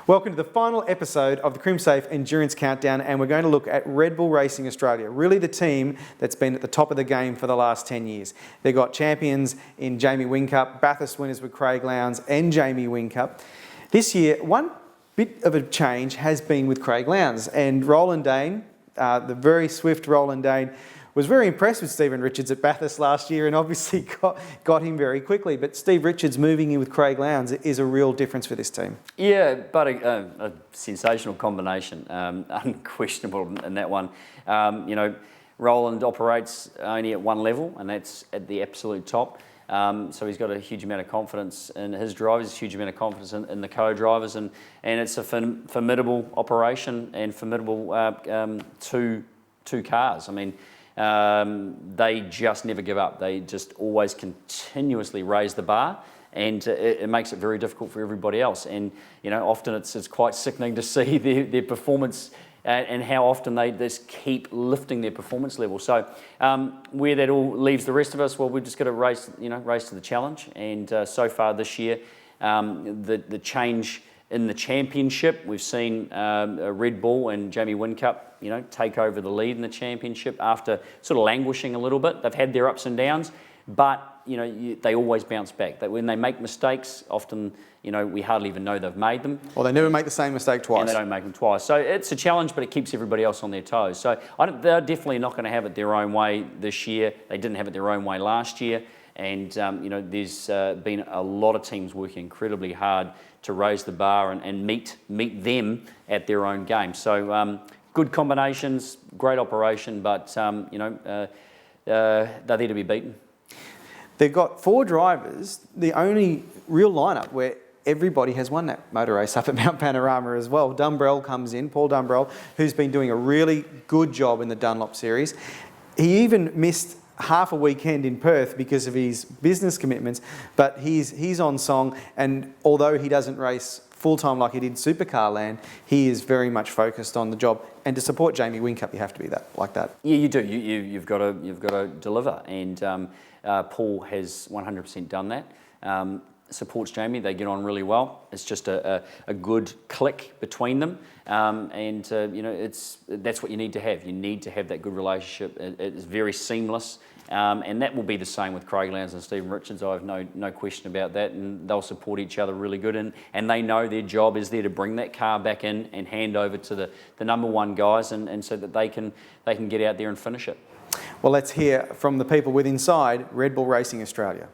Welcome to the final episode of the Crimsafe Endurance Countdown, and we're going to look at Red Bull Racing Australia, really the team that's been at the top of the game for the last 10 years. They've got champions in Jamie Whincup, Bathurst winners with Craig Lowndes and Jamie Whincup. This year, one bit of a change has been with Craig Lowndes, and Roland Dane, the very swift Roland Dane, was very impressed with Stephen Richards at Bathurst last year and obviously got him very quickly. But Steve Richards moving in with Craig Lowndes is a real difference for this team. Yeah, but a sensational combination, unquestionable in that one. Roland operates only at one level, and that's at the absolute top. So he's got a huge amount of confidence in his drivers, a huge amount of confidence in the co-drivers, and it's a formidable operation and formidable two cars. I mean, they just never give up. They just always continuously raise the bar, and it makes it very difficult for everybody else. And often it's quite sickening to see their performance and how often they just keep lifting their performance level. So where that all leaves the rest of us, well, we've just got to race to the challenge. And so far this year, the change in the championship, we've seen Red Bull and Jamie Whincup, take over the lead in the championship after sort of languishing a little bit. They've had their ups and downs, but they always bounce back. That when they make mistakes, often we hardly even know they've made them. Well, they never make the same mistake twice. And they don't make them twice. So it's a challenge, but it keeps everybody else on their toes. So they're definitely not going to have it their own way this year. They didn't have it their own way last year. And there's been a lot of teams working incredibly hard to raise the bar and meet them at their own game. So good combinations, great operation, but they're there to be beaten. They've got four drivers, the only real lineup where everybody has won that motor race up at Mount Panorama as well. Dumbrell comes in, Paul Dumbrell, who's been doing a really good job in the Dunlop series. He even missed half a weekend in Perth because of his business commitments, but he's on song, and although he doesn't race full-time like he did Supercar Land, he is very much focused on the job. And to support Jamie Whincup, you have to be like that. Yeah, you do. You've got to deliver, and Paul has 100% done that. Supports Jamie, they get on really well. It's just a good click between them, that's what you need to have. You need to have that good relationship. It's very seamless, and that will be the same with Craig Lowndes and Stephen Richards. I have no question about that, and they'll support each other really good, and they know their job is there to bring that car back in and hand over to the number one guys, and so that they can get out there and finish it. Well, let's hear from the people with inside Red Bull Racing Australia.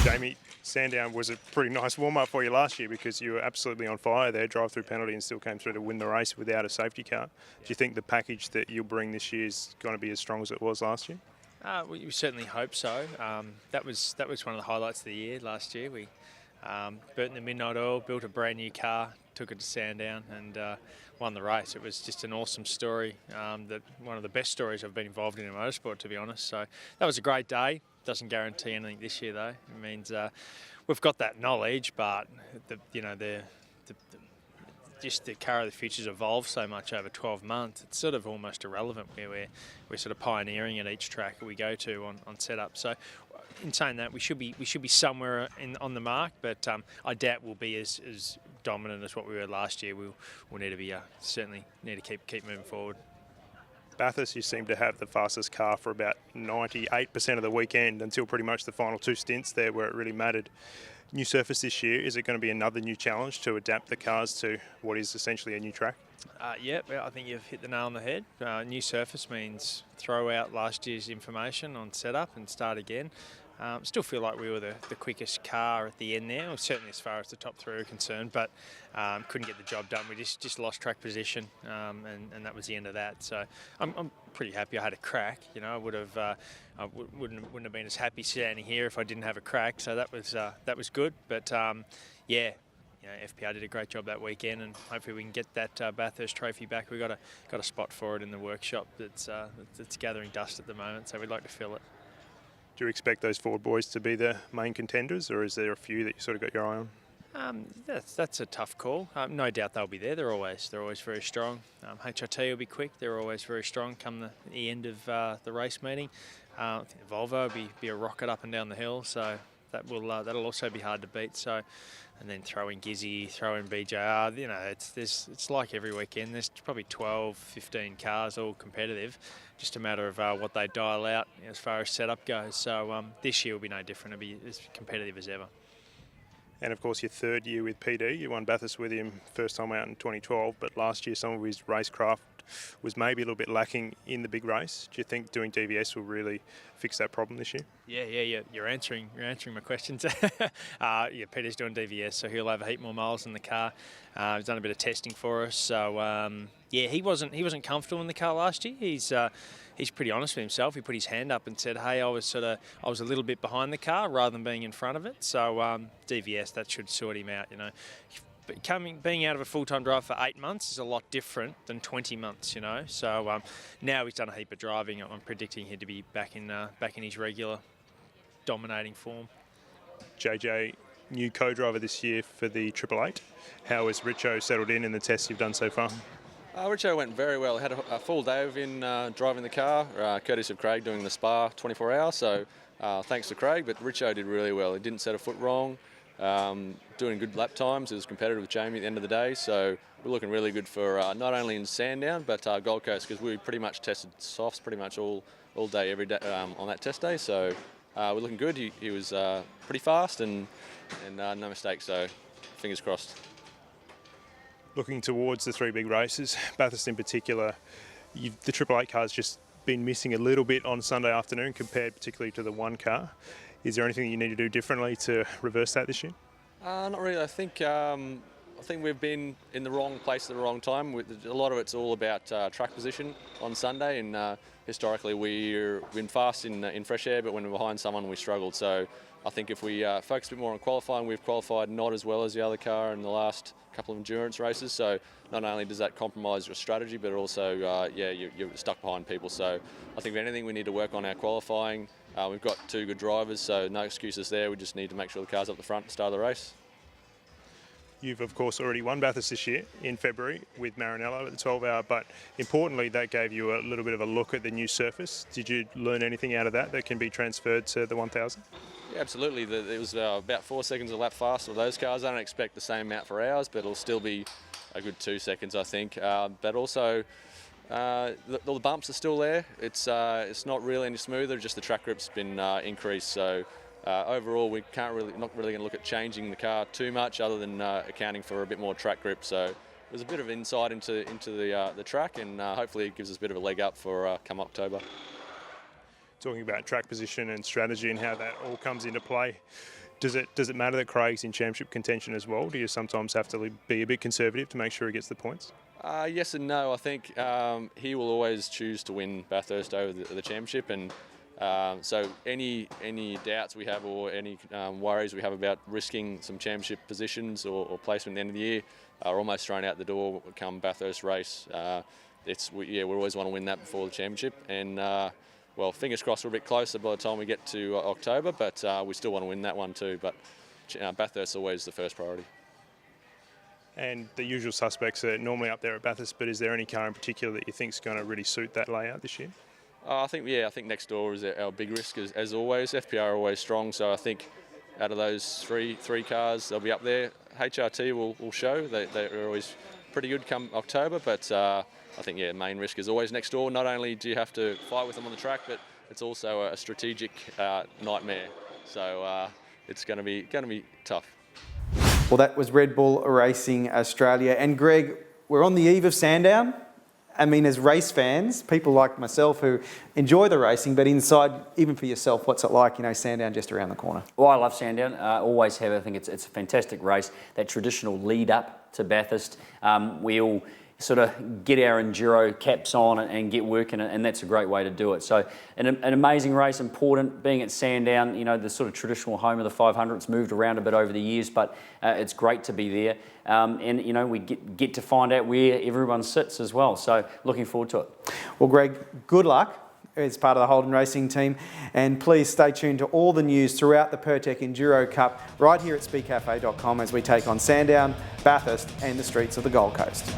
Jamie, Sandown was a pretty nice warm-up for you last year because you were absolutely on fire there, drive-through penalty, and still came through to win the race without a safety car. Do you think the package that you'll bring this year is going to be as strong as it was last year? We certainly hope so. That was one of the highlights of the year last year. We burnt the midnight oil, built a brand new car, took it to Sandown, and won the race. It was just an awesome story. One of the best stories I've been involved in motorsport, to be honest. So that was a great day. Doesn't guarantee anything this year, though. It means we've got that knowledge, but just the car of the future's evolved so much over 12 months. It's sort of almost irrelevant where we're sort of pioneering at each track we go to on setup. So in saying that, we should be somewhere on the mark, but I doubt we'll be as dominant as what we were last year. We'll need to be certainly need to keep moving forward. Bathurst, you seem to have the fastest car for about 98% of the weekend until pretty much the final two stints there where it really mattered. New surface this year, is it going to be another new challenge to adapt the cars to what is essentially a new track? Yeah, I think you've hit the nail on the head. New surface means throw out last year's information on setup and start again. Still feel like we were the quickest car at the end there, or certainly as far as the top three are concerned, but couldn't get the job done. We just lost track position, and that was the end of that. So I'm pretty happy I had a crack. I wouldn't have been as happy standing here if I didn't have a crack. So that was good. But yeah. FPR did a great job that weekend, and hopefully we can get that Bathurst trophy back. We've got a spot for it in the workshop that's gathering dust at the moment, so we'd like to fill it. Do you expect those Ford boys to be the main contenders, or is there a few that you sort of got your eye on? That's a tough call. No doubt they'll be there. They're always very strong. HRT will be quick. They're always very strong come the end of the race meeting. I think Volvo will be a rocket up and down the hill. So that'll also be hard to beat. So, and then throw in Gizzy, throw in BJR. You know, it's like every weekend. There's probably 12, 15 cars, all competitive. Just a matter of what they dial out as far as setup goes. So this year will be no different. It'll be as competitive as ever. And of course, your third year with PD, you won Bathurst with him first time out in 2012, but last year some of his racecraft was maybe a little bit lacking in the big race. Do you think doing DVS will really fix that problem this year? Yeah. You're answering my questions. Peter's doing DVS, so he'll have a heap more miles in the car. He's done a bit of testing for us, so he wasn't comfortable in the car last year. He's pretty honest with himself. He put his hand up and said, "Hey, I was a little bit behind the car rather than being in front of it." So DVS, that should sort him out, you know. Being out of a full-time drive for 8 months is a lot different than 20 months, you know. So now he's done a heap of driving. I'm predicting him to be back in his regular dominating form. JJ, new co-driver this year for the 888. How has Richo settled in the tests you've done so far? Richo went very well. Had a full day of him driving the car, courtesy of Craig doing the spa 24 hours. So thanks to Craig, but Richo did really well. He didn't set a foot wrong. Doing good lap times. It was competitive with Jamie at the end of the day, so we're looking really good for not only in Sandown but Gold Coast, because we pretty much tested softs pretty much all day, every day on that test day. So we're looking good. He was pretty fast and no mistakes. So fingers crossed. Looking towards the 3 big races, Bathurst in particular, the 888 car's just been missing a little bit on Sunday afternoon compared particularly to the 1 car. Is there anything that you need to do differently to reverse that this year? Not really. I think we've been in the wrong place at the wrong time. A lot of it's all about track position on Sunday, and historically we've been fast in fresh air, but when we're behind someone we struggled. So I think if we focus a bit more on qualifying, we've qualified not as well as the other car in the last couple of endurance races. So not only does that compromise your strategy, but also you're stuck behind people. So I think if anything, we need to work on our qualifying. We've got 2 good drivers, so no excuses there. We just need to make sure the car's up the front at the start of the race. You've, of course, already won Bathurst this year in February with Maranello at the 12-hour, but importantly, that gave you a little bit of a look at the new surface. Did you learn anything out of that can be transferred to the 1000? Yeah, absolutely. It was about 4 seconds a lap faster with those cars. I don't expect the same amount for ours, but it'll still be a good 2 seconds, I think. But also, the bumps are still there. It's not really any smoother, just the track grip's been increased. So overall, we not really going to look at changing the car too much, other than accounting for a bit more track grip. So there's a bit of insight into the track, and hopefully it gives us a bit of a leg up for come October. Talking about track position and strategy and how that all comes into play, does it matter that Craig's in championship contention as well? Do you sometimes have to be a bit conservative to make sure he gets the points? Yes and no. I think he will always choose to win Bathurst over the championship, and so any doubts we have or any worries we have about risking some championship positions or placement at the end of the year are almost thrown out the door come Bathurst race. We always want to win that before the championship, and well, fingers crossed we're a bit closer by the time we get to October, but we still want to win that one too. But Bathurst is always the first priority. And the usual suspects are normally up there at Bathurst, but is there any car in particular that you think is going to really suit that layout this year? I think next door is our big risk as always. FPR are always strong, so I think out of those three cars, they'll be up there. HRT will show. They're always pretty good come October, but I think main risk is always next door. Not only do you have to fight with them on the track, but it's also a strategic nightmare. So it's going to be tough. Well, that was Red Bull Racing Australia. And Greg, we're on the eve of Sandown. I mean, as race fans, people like myself who enjoy the racing, but inside, even for yourself, what's it like, Sandown just around the corner? Well, I love Sandown. Always have. I think it's a fantastic race. That traditional lead up to Bathurst. We all sort of get our Enduro caps on and get working, and that's a great way to do it. So an amazing race, important, being at Sandown, the sort of traditional home of the 500. It's moved around a bit over the years, but it's great to be there. And, we get to find out where everyone sits as well. So looking forward to it. Well, Greg, good luck as part of the Holden Racing team, and please stay tuned to all the news throughout the Pirtek Enduro Cup right here at speedcafe.com as we take on Sandown, Bathurst and the streets of the Gold Coast.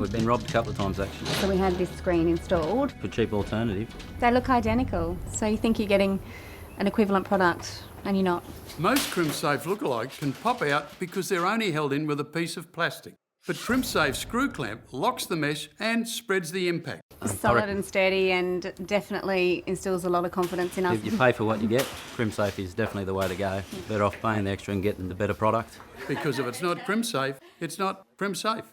We've been robbed a couple of times actually. So we had this screen installed. For cheap alternative. They look identical, so you think you're getting an equivalent product and you're not. Most Crimsafe lookalikes can pop out because they're only held in with a piece of plastic. But Crimsafe screw clamp locks the mesh and spreads the impact. Solid and sturdy, and definitely instills a lot of confidence in us. If you pay for what you get, Crimsafe is definitely the way to go. Better off paying the extra and getting the better product. Because if it's not Crimsafe, it's not Crimsafe.